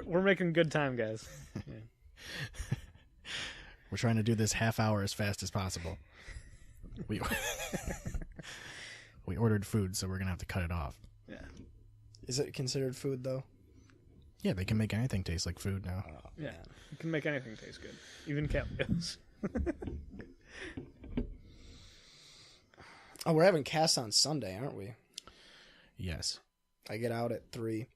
we're making good time, guys. Yeah. We're trying to do this half hour as fast as possible. We ordered food, so we're gonna have to cut it off. Yeah. Is it considered food though? Yeah, they can make anything taste like food now. Yeah, you can make anything taste good, even cat meals. Oh, we're having cast on Sunday, aren't we? Yes. I get out at 3.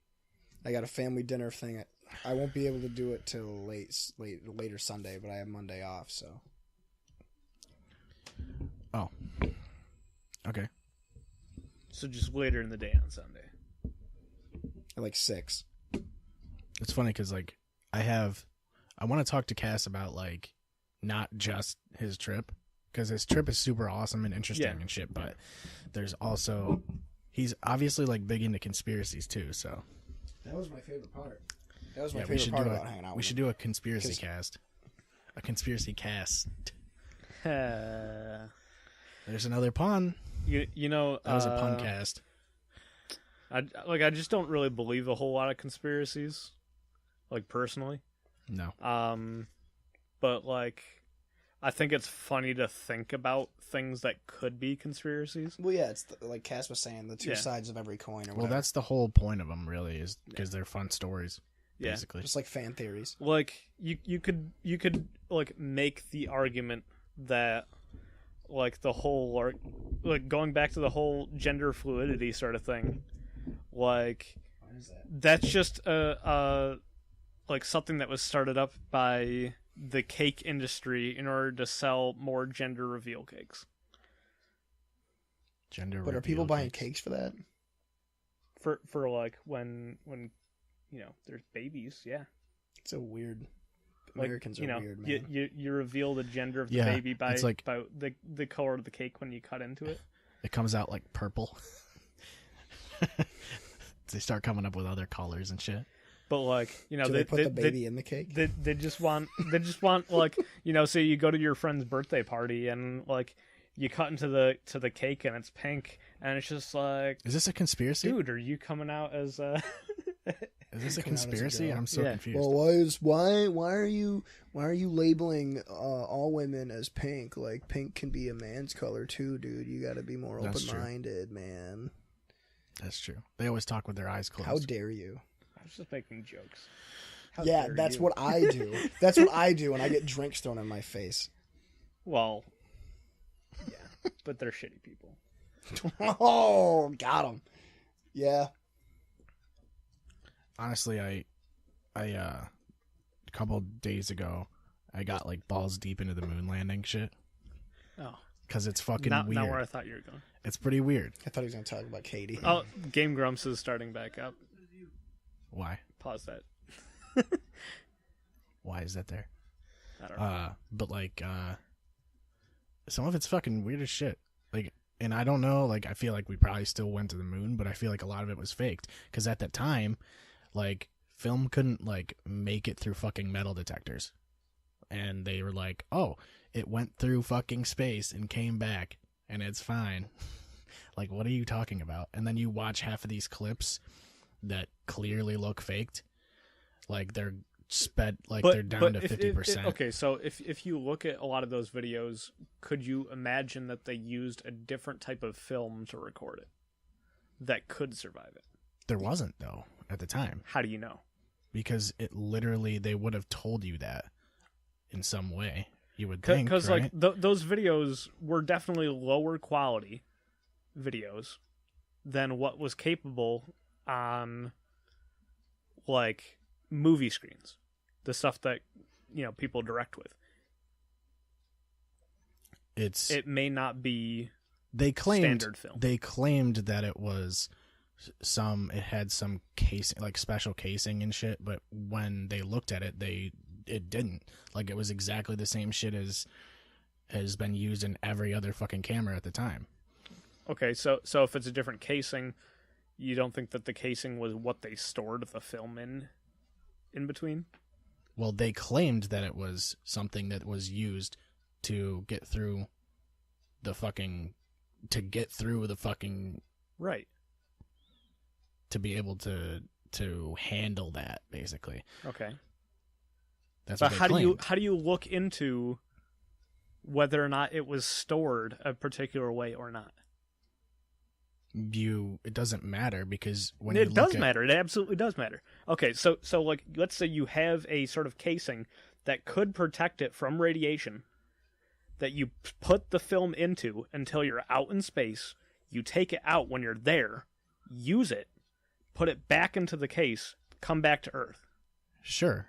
I got a family dinner thing. I won't be able to do it till later Sunday, but I have Monday off, so. Oh. Okay. So just later in the day on Sunday. At like 6. It's funny because, like, I want to talk to Cass about, like, not just his trip, because his trip is super awesome and interesting and shit, but there's also, he's obviously, like, big into conspiracies, too, so. That was my favorite part. That was my favorite part about hanging out with We should do a conspiracy cast. A conspiracy cast. There's another pun. You know... That was a pun cast. I just don't really believe a whole lot of conspiracies. Like, personally. No. But, like, I think it's funny to think about things that could be conspiracies. Well, yeah, it's like Cass was saying, the two sides of every coin or whatever. Well, that's the whole point of them, really, is because they're fun stories, basically. Just like fan theories. Like, you could, like, make the argument that, like, the whole, like, going back to the whole gender fluidity sort of thing, like, What is that? that's just like something that was started up by the cake industry in order to sell more gender reveal cakes. But are people buying cakes for that? For like when you know there's babies, yeah. It's so weird. Like, Americans are weird, man. You reveal the gender of the baby by the color of the cake when you cut into it. It comes out like purple. They start coming up with other colors and shit. But like, you know, do they put the baby in the cake? They just want like, you know, say you go to your friend's birthday party and like you cut into the cake and it's pink and it's just like, is this a conspiracy? Dude, are you coming out as a Is this a conspiracy? I'm so confused. Well, why are you labeling all women as pink? Like, pink can be a man's color too, dude. You got to be more open-minded, man. That's true. They always talk with their eyes closed. How dare you? I was just making jokes. That's what I do. That's what I do when I get drinks thrown in my face. Well, yeah, but they're shitty people. Oh, got them. Yeah. Honestly, I a couple days ago, I got like balls deep into the moon landing shit. Oh. Because it's fucking weird. Not where I thought you were going. It's pretty weird. I thought he was going to talk about Katie. Oh, Game Grumps is starting back up. Why? Pause that. Why is that there? I don't know. But like, some of it's fucking weird as shit. Like, and I don't know, like, I feel like we probably still went to the moon, but I feel like a lot of it was faked. Because at that time, like, film couldn't, like, make it through fucking metal detectors. And they were like, oh, it went through fucking space and came back, and it's fine. Like, what are you talking about? And then you watch half of these clips that clearly look faked. Like, they're they're down to 50%. Okay, so if you look at a lot of those videos, could you imagine that they used a different type of film to record it that could survive it? There wasn't, though, at the time. How do you know? Because it literally, they would have told you that in some way, you would think, because right? like those videos were definitely lower quality videos than what was capable on like movie screens, the stuff that, you know, people direct with. It may not be standard film. They claimed that it was it had some casing, like special casing and shit, but when they looked at it, it didn't. Like, it was exactly the same shit as has been used in every other fucking camera at the time. Okay, so if it's a different casing, you don't think that the casing was what they stored the film in between? Well, they claimed that it was something that was used to get through the fucking right, to be able to to handle that, basically. Okay. That's But what they how claimed. do you look into whether or not it was stored a particular way or not? It doesn't matter, because when It you does look at, matter. It absolutely does matter. Okay, so like, let's say you have a sort of casing that could protect it from radiation that you put the film into until you're out in space. You take it out when you're there, use it, put it back into the case, come back to Earth. Sure,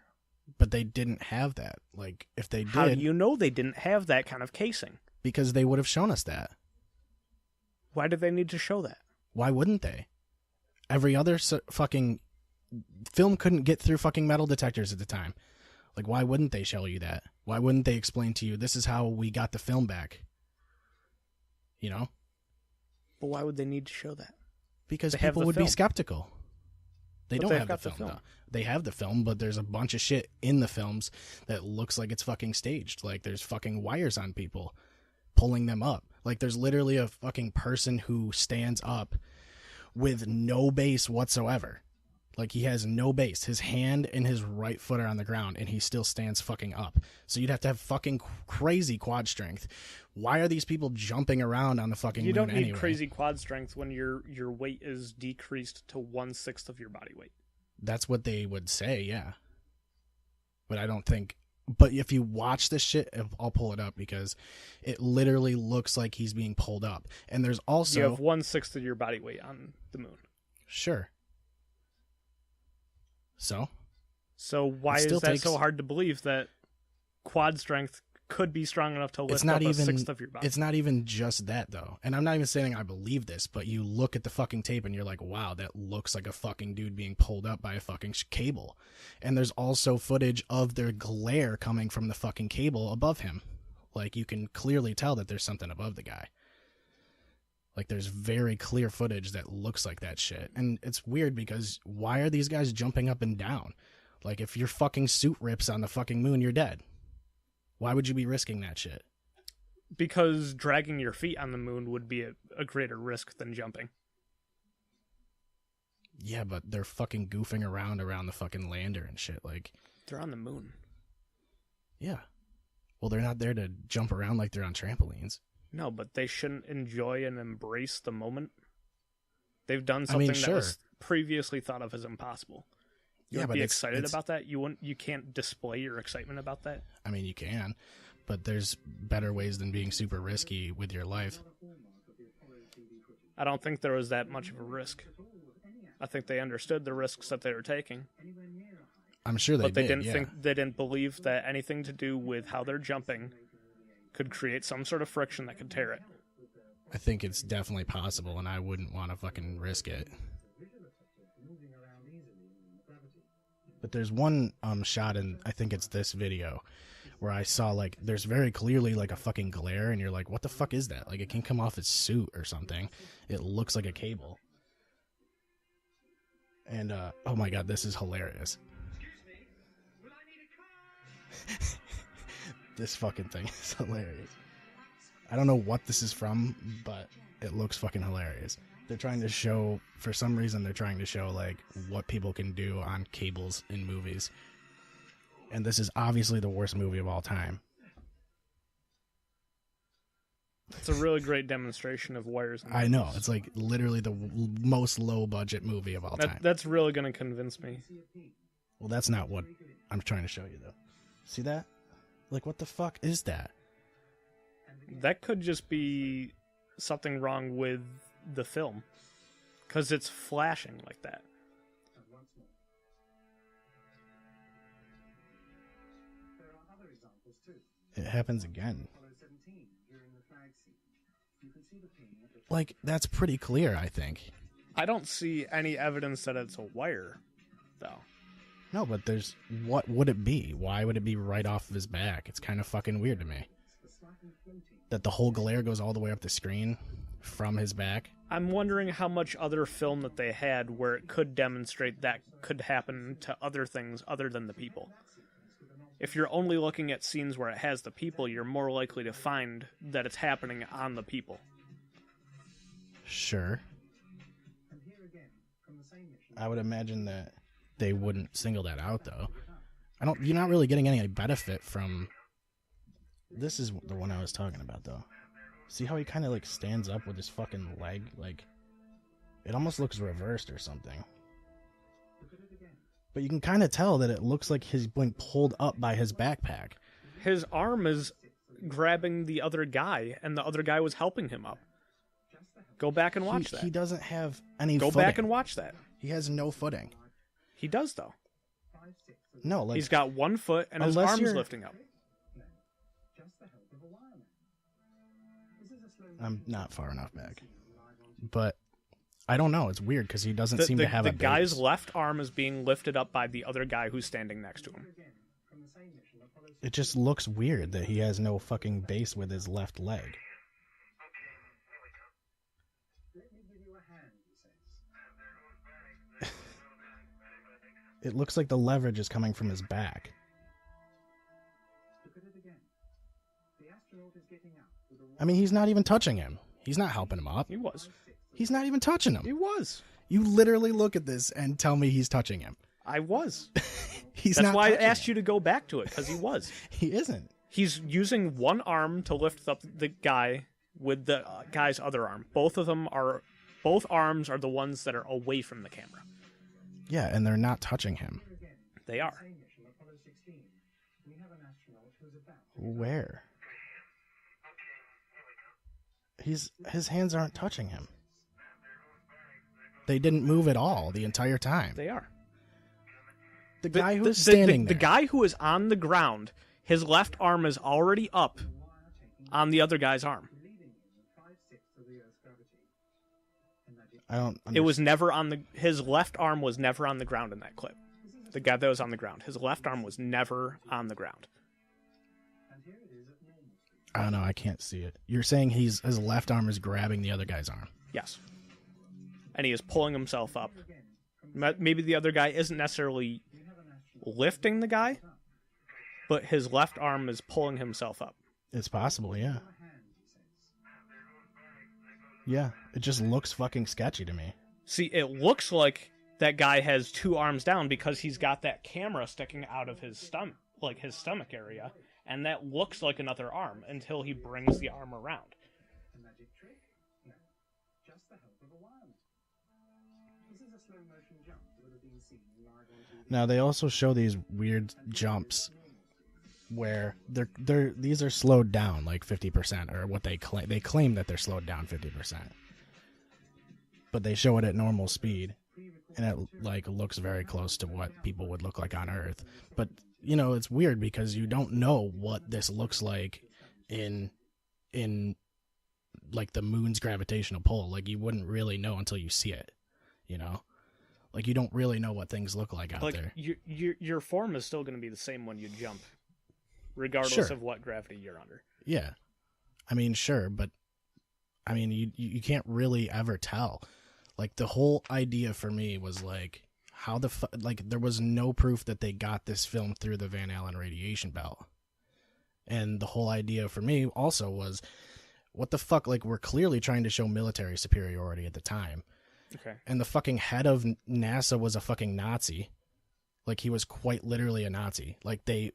but they didn't have that. Like, if they did, How do you know they didn't have that kind of casing? because they would have shown us that. Why do they need to show that? Why wouldn't they? Every other fucking film couldn't get through fucking metal detectors at the time. Like, why wouldn't they show you that? Why wouldn't they explain to you, this is how we got the film back? You know? But why would they need to show that? Because They have people the would be film. skeptical. They But don't they've have the got the film, film. though. They have the film, but there's a bunch of shit in the films that looks like it's fucking staged. Like, there's fucking wires on people pulling them up. Like, there's literally a fucking person who stands up with no base whatsoever. Like, he has no base. His hand and his right foot are on the ground, and he still stands fucking up. So you'd have to have fucking crazy quad strength. Why are these people jumping around on the fucking You moon don't need anyway? crazy quad strength when your weight is decreased to 1/6 of your body weight. That's what they would say, yeah. But I don't think... But if you watch this shit, I'll pull it up, because it literally looks like he's being pulled up. And there's also... You have 1/6 of your body weight on the moon. Sure. So why It is still that takes- so hard to believe that quad strength could be strong enough to lift it's not up even 1/6 of your body? it's not even just that, though. And I'm not even saying I believe this, but you look at the fucking tape and you're like, wow, that looks like a fucking dude being pulled up by a fucking cable. And there's also footage of their glare coming from the fucking cable above him. Like, you can clearly tell that there's something above the guy. Like, there's very clear footage that looks like that shit. And it's weird, because why are these guys jumping up and down? Like, if your fucking suit rips on the fucking moon, you're dead. Why would you be risking that shit? Because dragging your feet on the moon would be a greater risk than jumping. Yeah, but they're fucking goofing around the fucking lander and shit. Like, They're on the moon. yeah. Well, they're not there to jump around like they're on trampolines. No, but they shouldn't enjoy and embrace the moment. They've done I mean, something that was previously thought of as impossible. You Yeah, would but be it's- excited it's- about that? You can't display your excitement about that? I mean, you can, but there's better ways than being super risky with your life. I don't think there was that much of a risk. I think they understood the risks that they were taking, I'm sure they but they did, didn't yeah. they didn't believe that anything to do with how they're jumping could create some sort of friction that could tear it. I think it's definitely possible, and I wouldn't want to fucking risk it. But there's one shot in, I think it's this video, where I saw, like, there's very clearly, like, a fucking glare, and you're like, what the fuck is that? Like, it can come off his suit or something. It looks like a cable. And, oh my god, this is hilarious. This fucking thing is hilarious. I don't know what this is from, but it looks fucking hilarious. They're trying to show, for some reason, they're trying to show, like, what people can do on cables in movies. And this is obviously the worst movie of all time. It's a really great demonstration of wires. And I know. movies. It's, like, literally the most low-budget movie of all time. That's really going to convince me. Well, that's not what I'm trying to show you, though. See that? Like, what the fuck is that? That could just be something wrong with the film, because it's flashing like that. It happens again. Like, that's pretty clear, I think. I don't see any evidence that it's a wire, though. No, but there's... What would it be? Why would it be right off of his back? It's kind of fucking weird to me. That the whole glare goes all the way up the screen from his back. I'm wondering how much other film that they had where it could demonstrate that could happen to other things other than the people. If you're only looking at scenes where it has the people, you're more likely to find that it's happening on the people. Sure. I would imagine that they wouldn't single that out, though. You're not really getting any benefit from... This is the one I was talking about, though. See how he kind of, like, stands up with his fucking leg? Like, it almost looks reversed or something. But you can kind of tell that it looks like he's being pulled up by his backpack. His arm is grabbing the other guy, and the other guy was helping him up. Go back and watch that. He doesn't have any Go footing. back and watch that. He has no footing. He does, though. No, like... He's got one foot, and his Unless arm's you're- lifting up. I'm not far enough back. But I don't know. It's weird because he doesn't seem to have a The guy's base. left arm is being lifted up by the other guy who's standing next to him. It just looks weird that he has no fucking base with his left leg. It looks like the leverage is coming from his back. I mean, he's not even touching him. He's not helping him up. He was. He's not even touching him. He was. You literally look at this and tell me he's touching him. I was. He's That's not why I touching asked him. you to go back to it, because he was. He isn't. He's using one arm to lift up the guy with the guy's other arm. Both arms are the ones that are away from the camera. Yeah, and they're not touching him. They are. Where? His hands aren't touching him. They didn't move at all the entire time. They are. The guy who's standing the there. guy who is on the ground, his left arm is already up on the other guy's arm. I don't. It was never on the. His left arm was never on the ground in that clip. The guy that was on the ground, his left arm was never on the ground. I don't know. I can't see it. You're saying his left arm is grabbing the other guy's arm. Yes. And he is pulling himself up. Maybe the other guy isn't necessarily lifting the guy, but his left arm is pulling himself up. It's possible, yeah. Yeah, it just looks fucking sketchy to me. See, it looks like that guy has two arms down because he's got that camera sticking out of his stomach, like his stomach area, and that looks like another arm until he brings the arm around. Now they also show these weird jumps where these are slowed down like 50%, or what they claim that they're slowed down 50%. But they show it at normal speed, and it like looks very close to what people would look like on Earth. But you know, it's weird because you don't know what this looks like in like the moon's gravitational pull. Like you wouldn't really know until you see it, you know? Like you don't really know what things look like out there. Your form is still going to be the same when you jump, regardless Sure. of what gravity you're under. Yeah. I mean, sure, but I mean, you can't really ever tell. Like the whole idea for me was like, how like there was no proof that they got this film through the Van Allen radiation belt. And the whole idea for me also was, what the fuck, like we're clearly trying to show military superiority at the time. Okay. And the fucking head of NASA was a fucking Nazi. Like he was quite literally a Nazi. Like they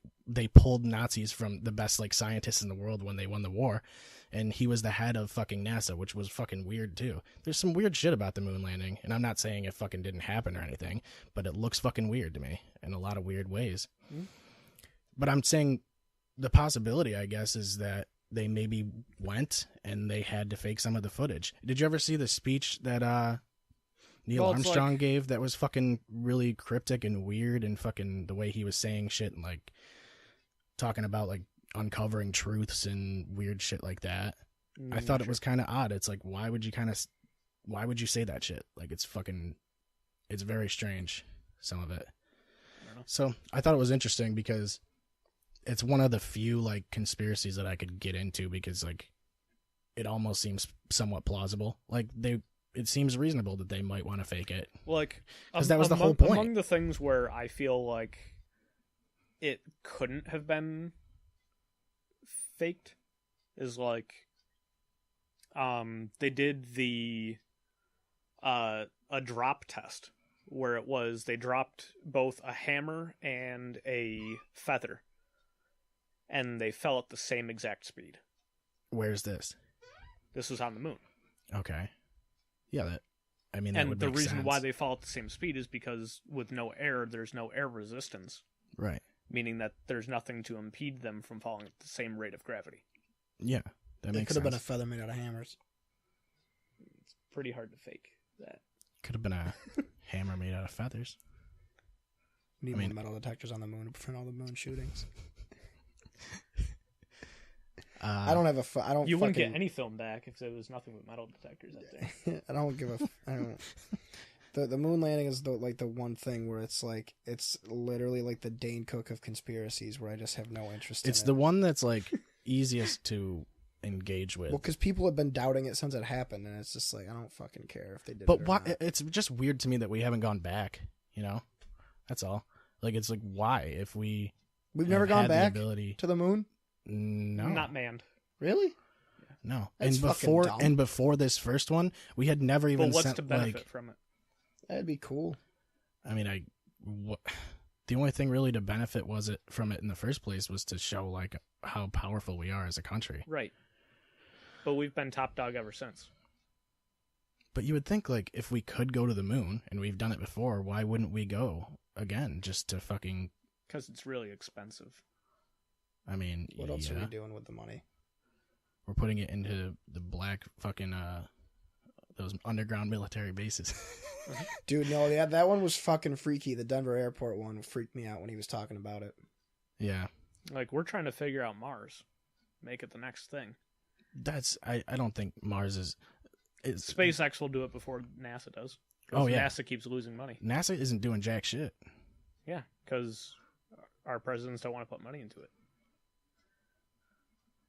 pulled Nazis from the best like scientists in the world when they won the war, and he was the head of fucking NASA, which was fucking weird too. There's some weird shit about the moon landing, and I'm not saying it fucking didn't happen or anything, but it looks fucking weird to me in a lot of weird ways. Mm-hmm. But I'm saying the possibility, I guess, is that they maybe went and they had to fake some of the footage. Did you ever see the speech that Neil Armstrong gave that was fucking really cryptic and weird, and fucking the way he was saying shit and like talking about like uncovering truths and weird shit like that? I thought it was kind of odd. It's like, why would you say that shit? Like it's very strange, some of it. So I thought it was interesting because it's one of the few like conspiracies that I could get into, because like it almost seems somewhat plausible. Like it seems reasonable that they might want to fake it. Like, because that was the whole point. Among the things where I feel like it couldn't have been faked is like, they did a drop test where it was they dropped both a hammer and a feather, and they fell at the same exact speed. Where's this? This was on the moon. Okay. Yeah, that would make And the reason sense. why they fall at the same speed is because with no air, there's no air resistance. Right. Meaning that there's nothing to impede them from falling at the same rate of gravity. Yeah, that makes sense. It could have been a feather made out of hammers. It's pretty hard to fake that. Could have been a hammer made out of feathers. We need more metal detectors on the moon to prevent all the moon shootings. I don't have a. I don't. You wouldn't get any film back if there was nothing but metal detectors up there. I don't give a. I don't. The moon landing is the one thing where it's literally like the Dane Cook of conspiracies, where I just have no interest in it. It's the one that's like easiest to engage with. Well, because people have been doubting it since it happened, and it's just like I don't fucking care if they did. But it or why? not. It's just weird to me that we haven't gone back. You know, that's all. Like it's like why if we've never gone back to the moon. No, Not manned. Really? No. That's And before this first one, we had never even. But what's sent, to benefit from it? That'd be cool. I mean, the only thing really to benefit from it in the first place was to show like how powerful we are as a country. Right. But we've been top dog ever since. But you would think like if we could go to the moon and we've done it before, why wouldn't we go again just to fucking? Because it's really expensive. I mean, what else are we doing with the money? We're putting it into the black fucking those underground military bases. Dude, no, yeah, that one was fucking freaky. The Denver airport one freaked me out when he was talking about it. Yeah. Like, we're trying to figure out Mars. Make it the next thing. I don't think Mars is... SpaceX will do it before NASA does. Oh, yeah. NASA keeps losing money. NASA isn't doing jack shit. Yeah, because our presidents don't want to put money into it.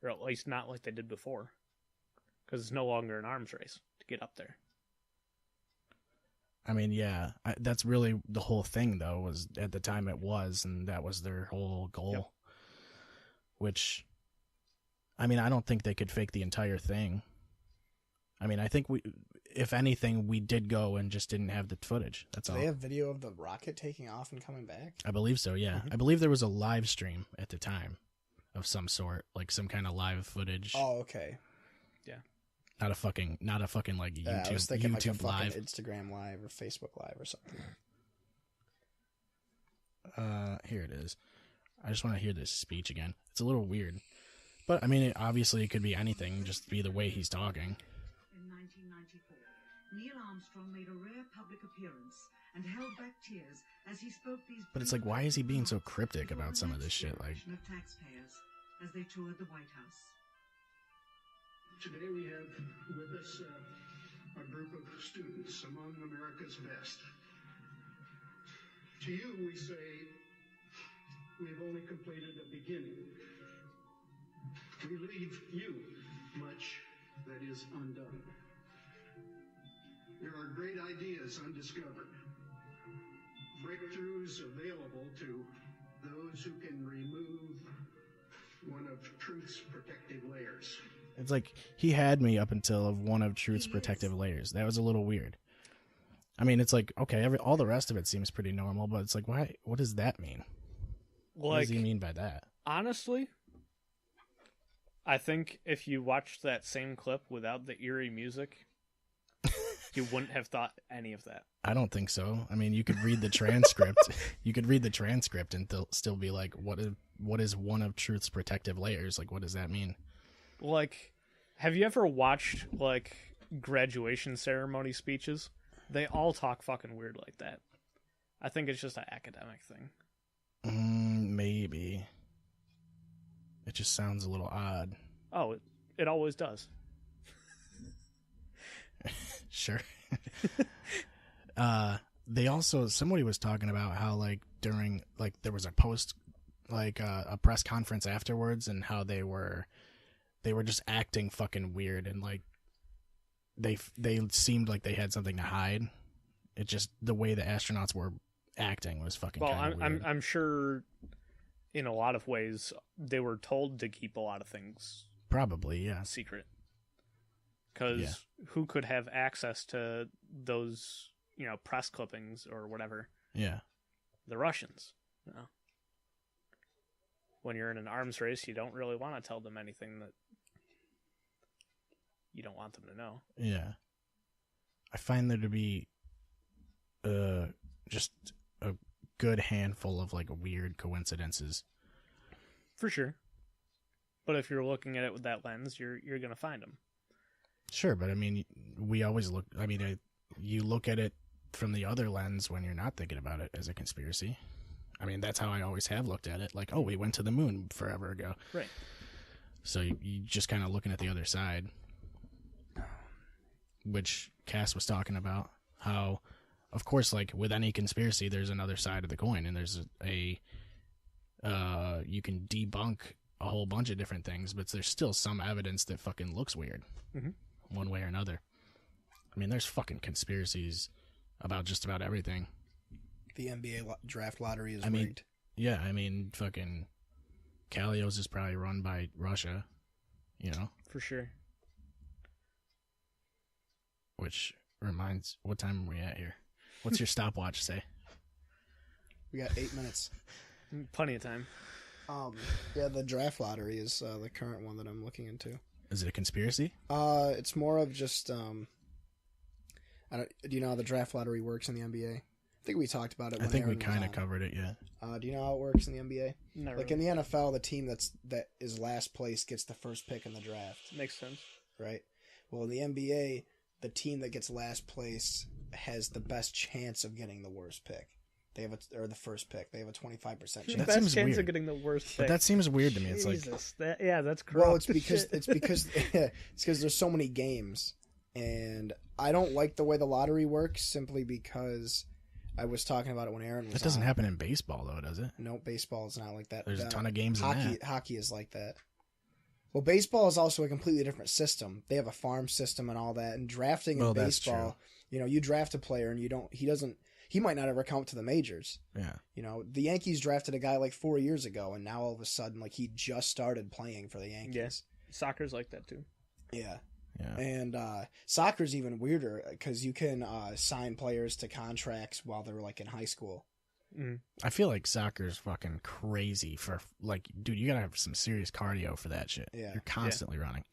Or at least not like they did before. Because it's no longer an arms race to get up there. I mean, yeah. That's really the whole thing, though, was at the time it was, and that was their whole goal. Yep. Which, I mean, I don't think they could fake the entire thing. I mean, I think if anything, we did go and just didn't have the footage. That's all. Do they have video of the rocket taking off and coming back? I believe so, yeah. Mm-hmm. I believe there was a live stream at the time of some sort, like some kind of live footage. Oh, okay. Yeah. Not a fucking like YouTube, I was thinking YouTube like a live. fucking Instagram live or Facebook live or something. Here it is. I just want to hear this speech again. It's a little weird. But, I mean, obviously it could be anything, just be the way he's talking. In 1994, Neil Armstrong made a rare public appearance and held back tears as he spoke these. But it's like, why is he being so cryptic about some of this shit? Like, of taxpayers as they toured the White House. Today we have with us a group of students among America's best. To you, we say, we've only completed a beginning. We leave you much that is undone. There are great ideas undiscovered, breakthroughs available to those who can remove one of truth's protective layers. it's like he had me up until one of truth's protective layers. That was a little weird. I mean, it's like, okay, all the rest of it seems pretty normal, but it's like, why? What does that mean? What does he mean by that? Honestly, I think if you watched that same clip without the eerie music, you wouldn't have thought any of that. I don't think so. I mean, you could read the transcript. You could read the transcript and still be like, what is one of truth's protective layers? Like, what does that mean? Like, have you ever watched, like, graduation ceremony speeches? They all talk fucking weird like that. I think it's just an academic thing. Maybe. It just sounds a little odd. Oh, it always does. Sure. They also, somebody was talking about how, like, during, like, there was a a press conference afterwards, and how they were just acting fucking weird, and, like, they seemed like they had something to hide. It just, the way the astronauts were acting was fucking weird. I'm sure in a lot of ways they were told to keep a lot of things probably, yeah, secret. Because who could have access to those press clippings or whatever. Yeah. The Russians, when you're in an arms race, you don't really want to tell them anything that you don't want them to know. Yeah. I find there to be just a good handful of like weird coincidences. For sure. But if you're looking at it with that lens, you're going to find them. Sure, but I mean, we always look, you look at it from the other lens when you're not thinking about it as a conspiracy. I mean, that's how I always have looked at it. Like, oh, we went to the moon forever ago. Right. So you just kind of looking at the other side, which Cass was talking about, how, of course, like with any conspiracy, there's another side of the coin, and there's you can debunk a whole bunch of different things, but there's still some evidence that fucking looks weird, one way or another. I mean, there's fucking conspiracies about just about everything. The NBA draft lottery is rigged. Yeah, I mean, fucking Kalios is probably run by Russia, For sure. Which reminds, what time are we at here? What's your stopwatch say? We got 8 minutes. Plenty of time. Yeah, the draft lottery is the current one that I'm looking into. Is it a conspiracy? It's more of just do you know how the draft lottery works in the NBA? I think we talked about it. I think we kind of covered it, yeah. Do you know how it works in the NBA? Not like really. in the NFL, the team that is last place gets the first pick in the draft. Makes sense. Right. Well, in the NBA, the team that gets last place has the best chance of getting the worst pick. They have the first pick. They have a 25% chance. The That best seems chance weird. of getting the worst pick. But that seems weird to me. It's like, Jesus, that's corrupt. Well, it's because there's so many games, and I don't like the way the lottery works simply because I was talking about it when Aaron was that doesn't on. happen in baseball, though, does it? No, baseball is not like that. There's a ton of games in hockey. that. Hockey is like that. Well, baseball is also a completely different system. They have a farm system and all that. And drafting in that's baseball, you draft a player and he might not ever come to the majors. Yeah. The Yankees drafted a guy like 4 years ago, and now all of a sudden, like, he just started playing for the Yankees. Yeah. Soccer's like that too. Yeah. Yeah. And soccer's even weirder because you can sign players to contracts while they're like in high school. I feel like soccer's fucking crazy for, like, dude, you gotta have some serious cardio for that shit. Yeah. You're constantly running.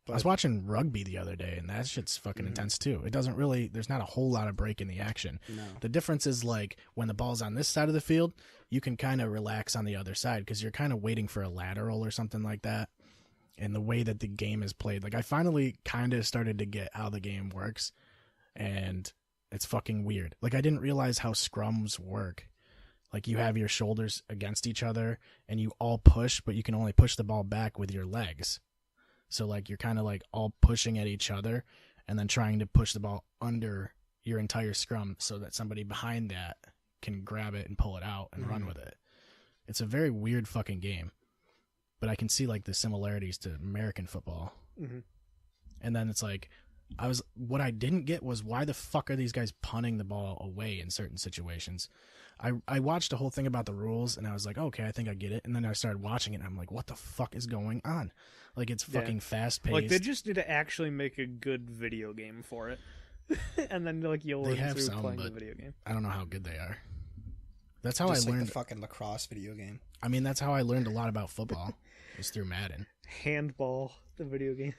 But I was watching rugby the other day, and that shit's fucking intense too. It doesn't really, there's not a whole lot of break in the action. No. The difference is, like, when the ball's on this side of the field, you can kind of relax on the other side because you're kind of waiting for a lateral or something like that. And the way that the game is played, like, I finally kind of started to get how the game works, and it's fucking weird. Like, I didn't realize how scrums work. Like, you have your shoulders against each other, and you all push, but you can only push the ball back with your legs. So, like, you're kind of, like, all pushing at each other, and then trying to push the ball under your entire scrum so that somebody behind that can grab it and pull it out and run with it. It's a very weird fucking game. But I can see, like, the similarities to American football. And then it's like, what I didn't get was, why the fuck are these guys punting the ball away in certain situations? I watched a whole thing about the rules, and I was like, okay, I think I get it. And then I started watching it, and I'm like, what the fuck is going on? Like, it's fucking fast-paced. Like, they just need to actually make a good video game for it. And then, like, you'll learn through playing the video game. I don't know how good they are. That's how Just I like learned. the fucking lacrosse video game. I mean, that's how I learned a lot about football. Was through Madden. Handball, the video game.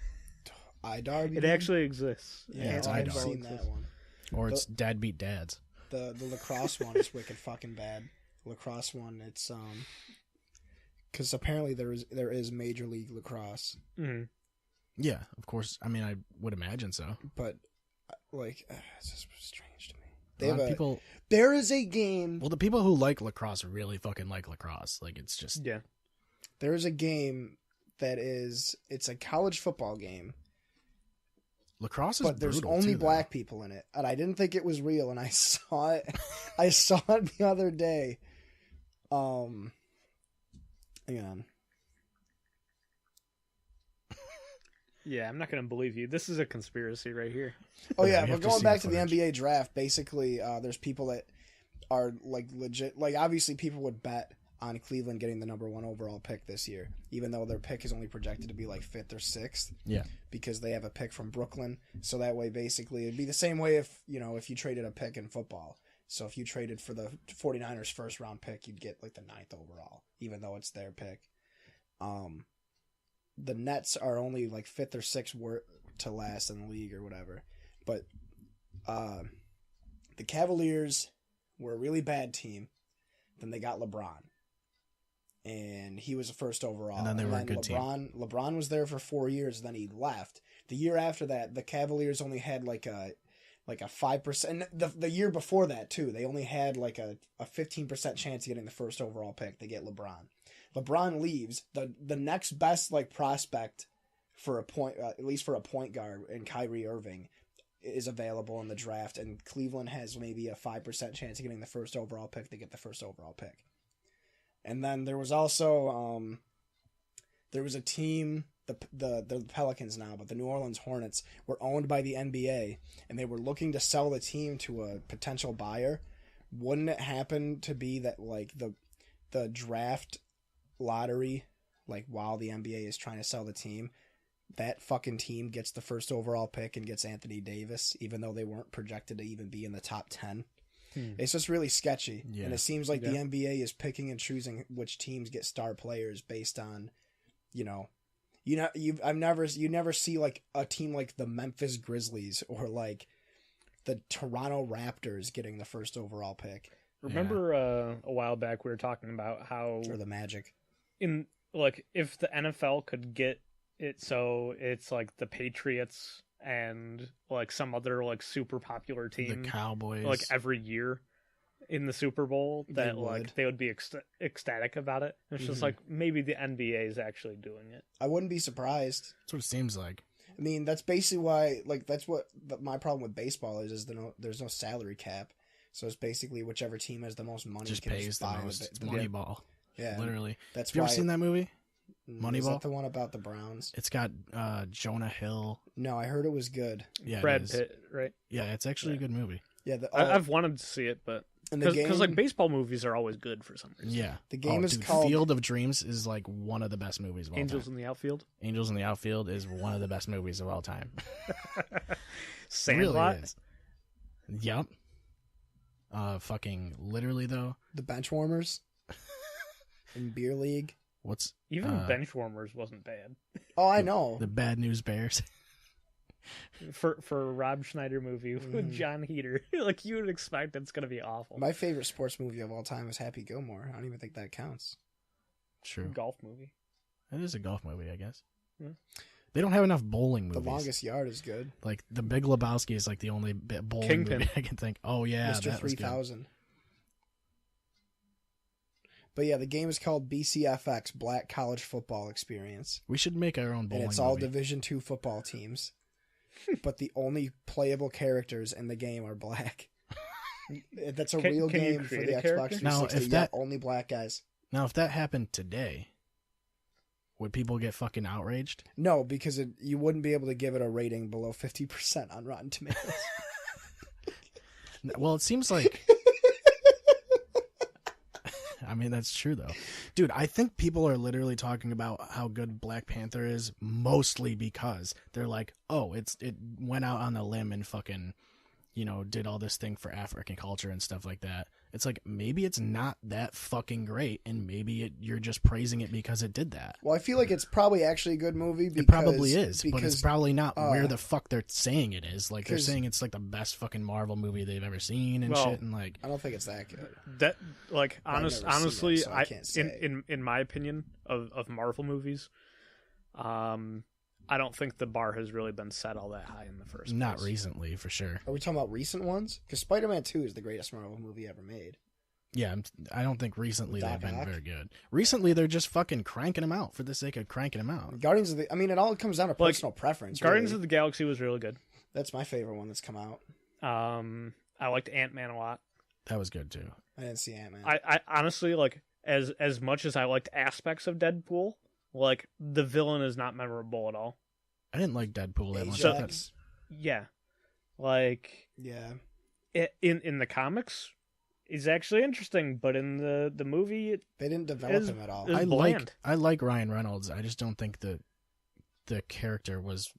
iDarby. It actually exists. Yeah, it's I've iDarby. seen that one. Or it's Dad Beat Dads. The lacrosse one is wicked fucking bad. Lacrosse one, it's because apparently there is Major League Lacrosse. Yeah, of course. I mean, I would imagine so. But like, it's just strange to me. There is a game. Well, the people who like lacrosse really fucking like lacrosse. Like, it's just There is a game it's a college football game. Lacrosse is but there's brutal, only too, black people in it, and I didn't think it was real, and I saw it. I saw it the other day. Hang on. Yeah, I'm not going to believe you. This is a conspiracy right here. Oh Yeah, yeah, we but have to going see back the to the footage. NBA draft, basically, there's people that are like legit. Like, obviously, people would bet on Cleveland getting the number 1 overall pick this year, even though their pick is only projected to be like 5th or 6th. Yeah. Because they have a pick from Brooklyn. So that way, basically, it'd be the same way if you traded a pick in football. So if you traded for the 49ers first round pick, you'd get like the 9th overall, even though it's their pick. The Nets are only like 5th or 6th to last in the league or whatever. But the Cavaliers were a really bad team. Then they got LeBron. And he was the first overall. And then they were a good team. LeBron was there for 4 years, then he left. The year after that, the Cavaliers only had like a 5%. And the year before that, too, they only had like a 15% chance of getting the first overall pick. They get LeBron. LeBron leaves. The next best like prospect for a point, at least for a point guard, in Kyrie Irving, is available in the draft. And Cleveland has maybe a 5% chance of getting the first overall pick. They get the first overall pick. And then there was also there was a team, the Pelicans now, but the New Orleans Hornets were owned by the NBA, and they were looking to sell the team to a potential buyer. Wouldn't it happen to be that like the draft lottery, like while the NBA is trying to sell the team, that fucking team gets the first overall pick and gets Anthony Davis, even though they weren't projected to even be in the top 10? It's just really sketchy. Yeah. And it seems like the NBA is picking and choosing which teams get star players based on, you never see like a team like the Memphis Grizzlies or like the Toronto Raptors getting the first overall pick. Remember a while back we were talking about how, or the Magic, in like if the NFL could get it so it's like the Patriots and like some other like super popular team, the Cowboys, like every year in the Super Bowl, that they would be ecstatic about it. It's just like maybe the NBA is actually doing it. I wouldn't be surprised. That's what it seems like. I mean, that's basically why, like, that's what my problem with baseball is there's no salary cap. So it's basically whichever team has the most money just pays the most. It's Moneyball. Yeah, literally. That's Have you ever seen that movie? Moneyball? Is that the one about the Browns? It's got Jonah Hill. No, I heard it was good. Yeah, Brad Pitt, right? Yeah, it's actually a good movie. Yeah, I've wanted to see it, but because like baseball movies are always good for some reason. Yeah, the game is called Field of Dreams is like one of the best movies of all Angels time. in the Outfield. Angels in the Outfield is one of the best movies of all time. Sandlot. Really is. Yep. Fucking literally though. The Benchwarmers in Beer League. What's even Benchwarmers wasn't bad. Oh, I know. The Bad News Bears. for a Rob Schneider movie with John Heater, like you would expect it's gonna be awful. My favorite sports movie of all time is Happy Gilmore. I don't even think that counts. True. Golf movie. It is a golf movie, I guess. Yeah. They don't have enough bowling movies. The Longest Yard is good. Like The Big Lebowski is like the only bowling movie I can think. Oh yeah, Mr. that 3000. But yeah, the game is called BCFX, Black College Football Experience. We should make our own bowling. And it's all movie. Division II football teams. But the only playable characters in the game are black. That's a real game for the Xbox 360. Now, if that, only black guys. Now, if that happened today, would people get fucking outraged? No, because you wouldn't be able to give it a rating below 50% on Rotten Tomatoes. Well, it seems like... I mean, that's true, though. Dude, I think people are literally talking about how good Black Panther is mostly because they're like, oh, it went out on a limb and fucking, did all this thing for African culture and stuff like that. It's like, maybe it's not that fucking great, and maybe you're just praising it because it did that. Well, I feel like it's probably actually a good movie. Because, it probably is, but it's probably not where the fuck they're saying it is. Like, they're saying it's like the best fucking Marvel movie they've ever seen and shit, and like... I don't think it's that good. That, like, honestly, it, so I can't say. In my opinion of Marvel movies, I don't think the bar has really been set all that high in the first place. Not recently, for sure. Are we talking about recent ones? Because Spider-Man 2 is the greatest Marvel movie ever made. Yeah, I don't think recently they've been very good. Recently, they're just fucking cranking them out for the sake of cranking them out. Guardians of the... I mean, it all comes down to personal preference. Guardians of the Galaxy was really good. That's my favorite one that's come out. I liked Ant-Man a lot. That was good, too. I didn't see Ant-Man. I honestly, like, as much as I liked aspects of Deadpool, like, the villain is not memorable at all. I didn't like Deadpool that much. Yeah. Like... Yeah. In the comics, he's actually interesting, but in the movie, They didn't develop Is- him at all. is- bland. I like Ryan Reynolds. I just don't think the character was,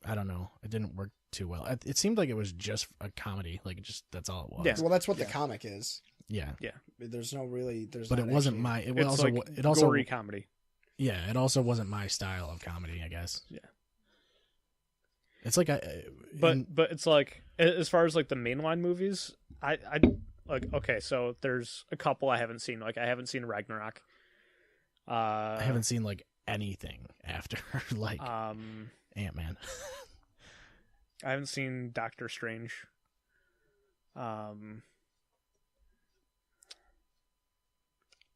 I don't know, it didn't work too well. It seemed like it was just a comedy, like just that's all it was. Yeah. Well, that's what the Yeah. comic is. Yeah. There's no really. There's. But not it wasn't actually- my. It it's also like it also gory comedy. yeah. It also wasn't my style of comedy. I guess. Yeah. It's like But it's like, as far as like the mainline movies, I like, okay, so there's a couple I haven't seen. Like I haven't seen Ragnarok. I haven't seen like anything after like Ant-Man. I haven't seen Doctor Strange.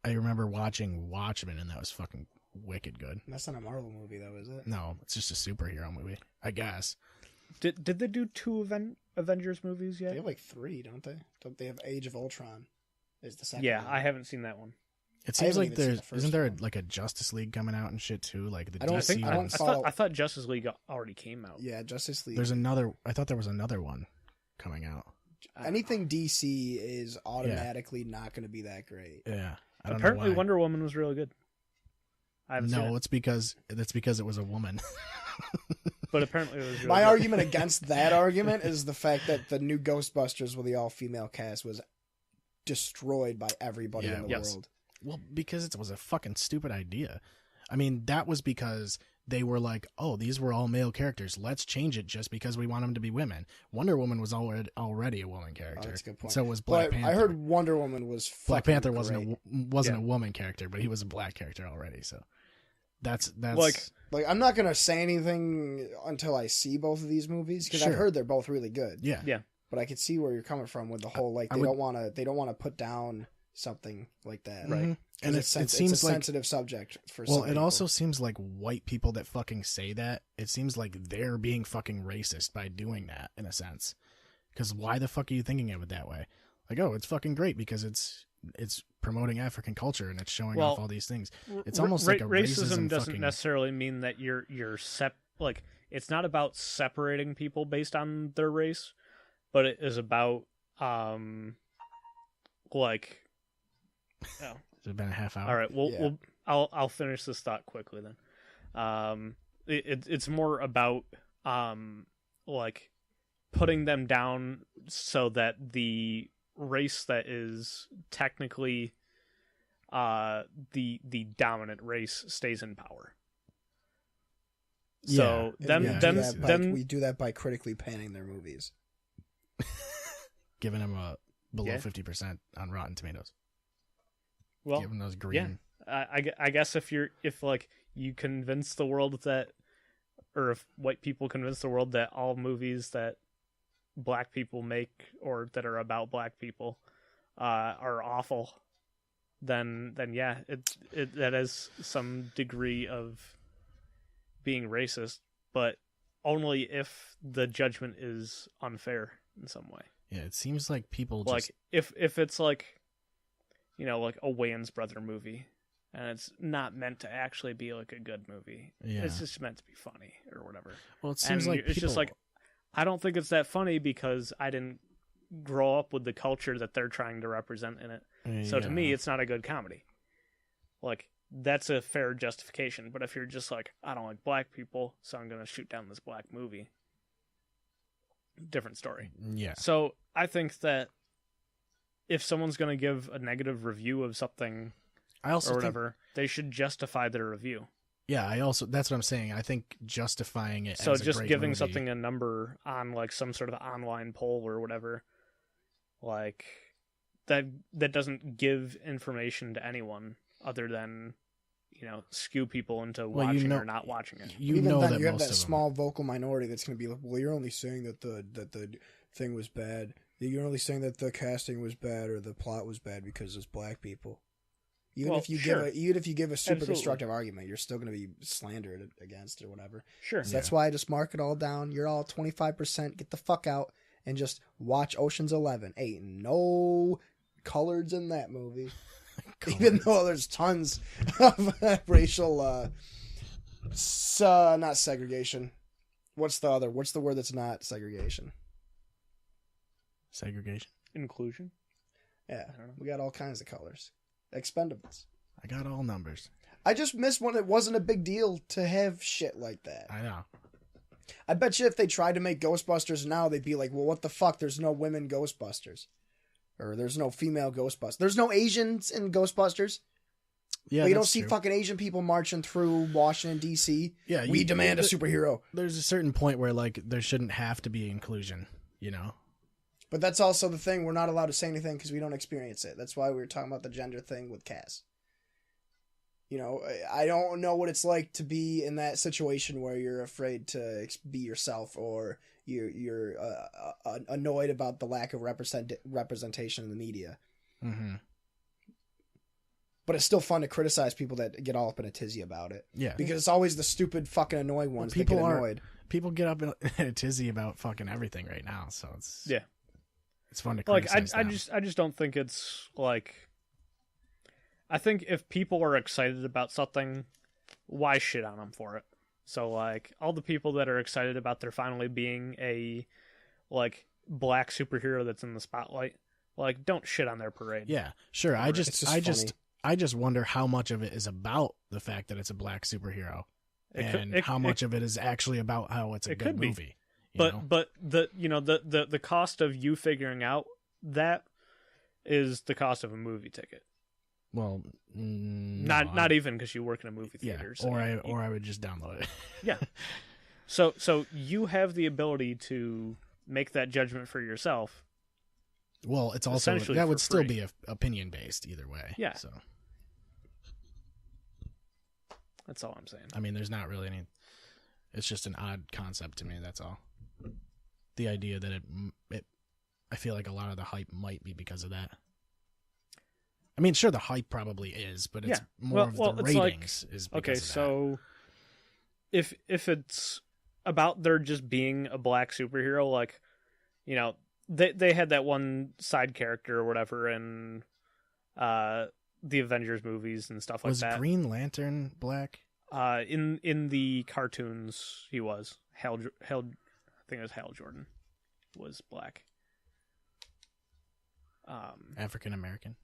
I remember watching Watchmen, and that was fucking wicked good. That's not a Marvel movie, though, is it? No, it's just a superhero movie, I guess. Did they do two Avengers movies They yet? have like 3, don't they? Don't they have Age of Ultron? Is the second? Yeah, one. I haven't seen that one. It seems haven't like even seen there's the first isn't there one. like a Justice League coming out and shit too, like the I don't DC think- I don't ones. follow- I thought Justice League already came out. Yeah, Justice League. There's another. I thought there was another one coming out. Anything DC is automatically not going to be that great. Yeah, I don't Apparently, know why. Wonder Woman was really good. I haven't seen No, it, it's because it was a woman. but apparently it was really My good. argument against that argument is the fact that the new Ghostbusters with the all-female cast was destroyed by everybody Yeah, in the yes. world. Well, because it was a fucking stupid idea. I mean, that was because they were like, "Oh, these were all male characters. Let's change it just because we want them to be women." Wonder Woman was already a woman character. that's a good point. So was Black But Panther. I heard Wonder Woman was Black fucking Panther great. wasn't Yeah. a woman character, but he was a black character already. So that's Like, Like, I'm not gonna say anything until I see both of these movies because I've Sure. heard they're both really good. yeah. Yeah. But I could see where you're coming from with the whole like I they would- don't want to put down something like that, Right. Mhm. 'Cause And it's it it's seems a like sensitive subject for. well, some it people. also seems like white people that fucking say that. It seems like they're being fucking racist by doing that in a sense. Because why the fuck are you thinking of it that way? Like, oh, it's fucking great because it's promoting African culture and it's showing off all these things. It's almost like a racism doesn't fucking- necessarily mean that you're like, it's not about separating people based on their race, but it is about like, oh, It's been a half hour. all right, Yeah. I'll finish this thought quickly then. It's more about like putting them down so that the race that is technically the dominant race stays in power. So Yeah. then And we then do that by- then we do that by critically panning their movies. Giving them a below Yeah. 50% on Rotten Tomatoes. well, Giving those green. I guess if like you convince the world that, or if white people convince the world that all movies that black people make or that are about black people are awful, then yeah, it that is some degree of being racist, but only if the judgment is unfair in some way. Yeah, it seems like people Like just if it's like, you know, like a Wayans brother movie, and it's not meant to actually be like a good movie. Yeah. It's just meant to be funny or whatever. well, it seems And like it's just people- like, I don't think it's that funny because I didn't grow up with the culture that they're trying to represent in it. So to me, Yeah. it's not a good comedy. Like, that's a fair justification. But if you're just like, I don't like black people, so I'm going to shoot down this black movie, different story. yeah. So I think that if someone's going to give a negative review of something I also or think whatever, they should justify their review. yeah, I also that's what I'm saying. I think justifying it So as a just great giving movie- something a number on like some sort of online poll or whatever, like that doesn't give information to anyone other than, you know, skew people into Well, you watching know- or not watching it. you Even know then, that you have most that of small vocal minority that's going to be like, "Well, you're only saying that the thing was bad. You're only saying that the casting was bad or the plot was bad because it's black people." Even Well, if you sure. give a super Absolutely. constructive argument, you're still going to be slandered against or whatever. Sure. So that's why I just mark it all down. You're all 25%. Get the fuck out and just watch Ocean's 11. Ain't no coloreds in that movie. Even though there's tons of racial, not segregation. What's the word that's not segregation? segregation. Inclusion. Yeah, we got all kinds of colors. Expendables. I got all numbers. I just miss when it wasn't a big deal to have shit like that. I know. I bet you if they tried to make Ghostbusters now, they'd be like, well, what the fuck? There's no women Ghostbusters. Or there's no female Ghostbusters. There's no Asians in Ghostbusters. Yeah, Well, you don't that's see true. fucking Asian people marching through Washington, D.C. Yeah, we demand a superhero. There's a certain point where, like, there shouldn't have to be inclusion, you know? But that's also the thing. We're not allowed to say anything because we don't experience it. That's why we were talking about the gender thing with Cass. You know, I don't know what it's like to be in that situation where you're afraid to be yourself, or you're annoyed about the lack of representation in the media. Mm-hmm. But it's still fun to criticize people that get all up in a tizzy about it. Yeah. Because it's always the stupid fucking annoying ones that get annoyed. People get up in a tizzy about fucking everything right now, so it's fun to Like, criticize I just don't think it's, like... I think if people are excited about something, why shit on them for it? So, like, all the people that are excited about there finally being a, like, black superhero that's in the spotlight, like, don't shit on their parade. Yeah, sure. I just wonder how much of it is about the fact that it's a black superhero, how much of it is actually about how it's a good movie. But the cost of you figuring out that is the cost of a movie ticket. Well, not even because you work in a movie theater. Yeah, so or I would just download it. Yeah. So you have the ability to make that judgment for yourself. Well, it's also that would still be opinion based either way. Yeah. So that's all I'm saying. I mean, there's not really any. It's just an odd concept to me. That's all. The idea that it I feel like a lot of the hype might be because of that. I mean, sure, the hype probably is, but it's more of the ratings is because okay, of that. so if it's about there just being a black superhero, like, you know, they had that one side character or whatever in the Avengers movies and stuff like that. Was Green Lantern black? In the cartoons, he was I think it was Hal Jordan was black. African American.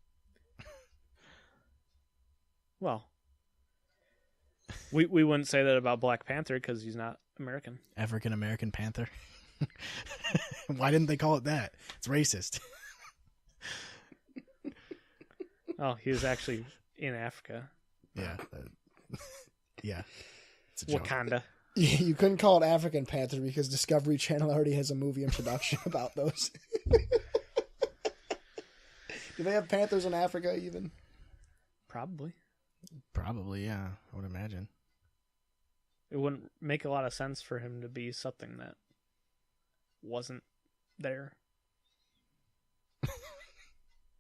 Well, we wouldn't say that about Black Panther because he's not American. African American Panther. Why didn't they call it that? It's racist. Oh, he was actually in Africa. Yeah. Yeah. It's a joke. Wakanda. You couldn't call it African Panther because Discovery Channel already has a movie in production about those. Do they have panthers in Africa even? Probably, yeah. I would imagine. It wouldn't make a lot of sense for him to be something that wasn't there.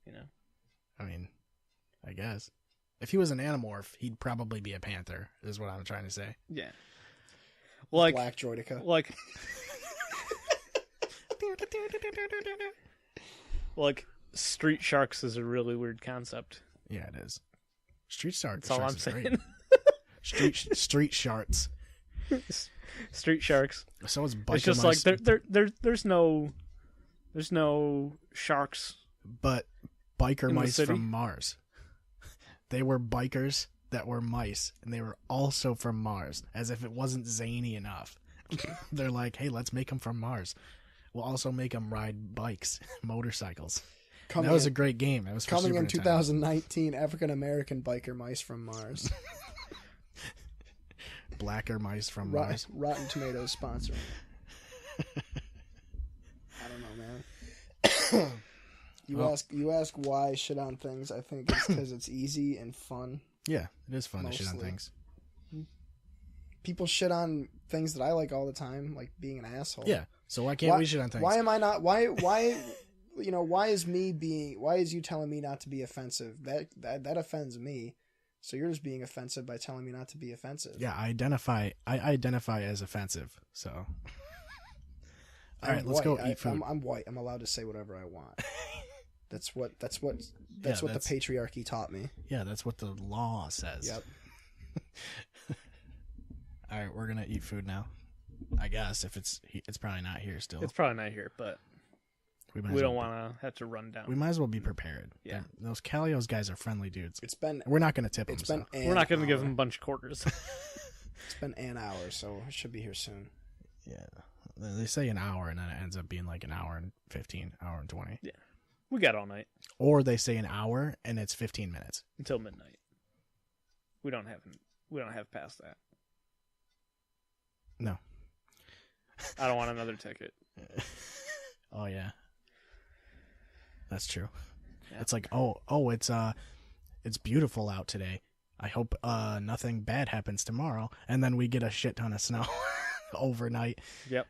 You know? I mean, I guess. If he was an Animorph, he'd probably be a panther, is what I'm trying to say. Yeah. Like Black Droideka. Like Street Sharks is a really weird concept. Yeah, it is. Street Sharks. That's all I'm saying. Street Sharks. Street Sharks. So it's biker It's just mice, like there's no sharks. but biker in the mice city? from Mars. They were bikers that were mice, and they were also from Mars, as if it wasn't zany enough. They're like, hey, let's make them from Mars. We'll also make them ride bikes, motorcycles. That was a great game. That was for coming Super in Nintendo. 2019. African American biker mice from Mars. Blacker mice from Mars. Rotten Tomatoes sponsoring. I don't know, man. You ask why shit on things. I think it's because it's easy and fun. Yeah, it is fun to shit on Mostly. things. People shit on things that I like all the time, like being an asshole. Yeah, so why can't we shit on things? Why am I not? Why? You know, why is you telling me not to be offensive? That offends me. So you're just being offensive by telling me not to be offensive. Yeah, I identify as offensive. So, all right, let's go eat food. I'm white. I'm allowed to say whatever I want. That's what the patriarchy taught me. Yeah, that's what the law says. Yep. All right, we're gonna eat food now. I guess if it's probably not here still. It's probably not here, but We don't want to have to run down. We might as well be prepared. Yeah. Those Calios guys are friendly dudes. We're not going to tip them. We're not going to give them a bunch of quarters. It's been an hour, so I should be here soon. Yeah. They say an hour, and then it ends up being like an hour and 15, hour and 20. Yeah. We got all night. Or they say an hour, and it's 15 minutes. Until midnight. We don't have past that. No. I don't want another ticket. Oh, yeah. That's true. Yeah. It's like, it's beautiful out today. I hope nothing bad happens tomorrow. And then we get a shit ton of snow overnight. Yep.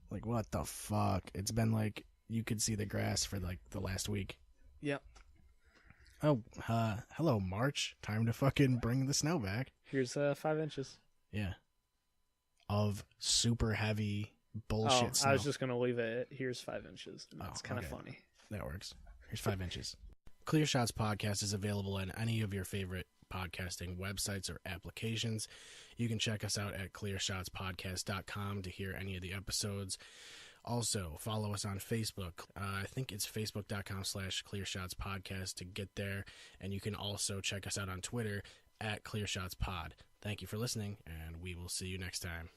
Like, what the fuck? It's been like, you could see the grass for like the last week. Yep. Oh, hello, March. Time to fucking bring the snow back. Here's 5 inches. Yeah. Of super heavy bullshit snow. I was just going to leave it. Here's 5 inches. And that's kind of funny. That works. Here's 5 inches. Clear Shots Podcast is available on any of your favorite podcasting websites or applications. You can check us out at clearshotspodcast.com to hear any of the episodes. Also, follow us on Facebook. I think it's facebook.com/clearshotspodcast to get there. And you can also check us out on Twitter at clearshotspod. Thank you for listening, and we will see you next time.